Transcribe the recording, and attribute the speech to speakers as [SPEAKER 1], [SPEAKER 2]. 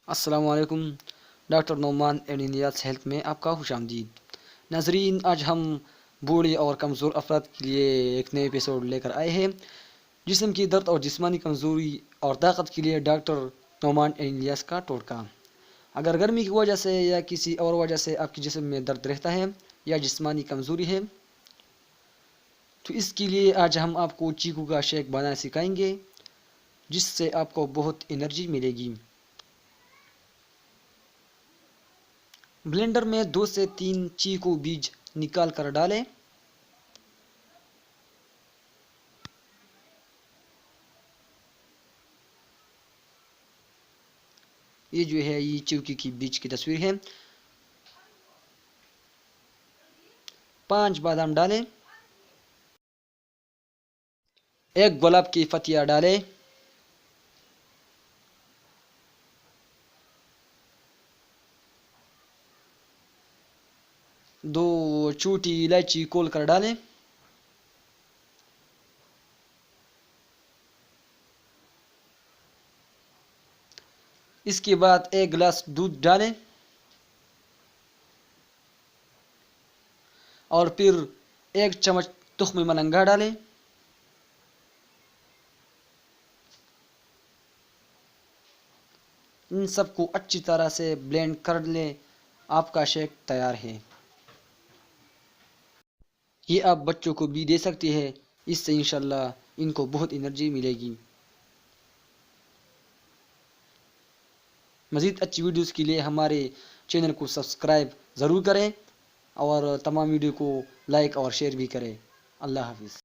[SPEAKER 1] अस्सलाम वालेकुम। Doctor Noman and India's health में आपका खुशामदीद। नाजरीन, आज हम बूढ़े और कमज़ोर अफराद के लिए एक नए एपिसोड लेकर आए हैं। जिस्म की दर्द और जिस्मानी कमज़ोरी और ताकत के लिए डॉक्टर नोमान एंड इंडियाज़ का टोटका। अगर गर्मी की वजह से या किसी और वजह से आपके जिस्म में दर्द रहता है या जिस्मानी कमज़ोरी है, तो इसके लिए आज हम आपको चीकू का शेक बनाना सिखाएंगे, जिससे आपको बहुत एनर्जी मिलेगी। ब्लेंडर में 2 से 3 चीकू बीज निकाल कर डालें। ये जो है ये चीकू की बीज की तस्वीर है। 5 बादाम डालें। 1 गुलाब की फतिया डालें। 2 छोटी इलायची खोल कर डालें। इसके बाद 1 गिलास दूध डालें और फिर 1 चम्मच तुख्म मलंगा डालें। इन सबको अच्छी तरह से ब्लेंड कर लें। आपका शेक तैयार है। ये आप बच्चों को भी दे सकते हैं। इससे इंशाल्लाह इनको बहुत एनर्जी मिलेगी। मज़ीद अच्छी वीडियोस के लिए हमारे चैनल को सब्सक्राइब ज़रूर करें और तमाम वीडियो को लाइक और शेयर भी करें। अल्लाह हाफिज़।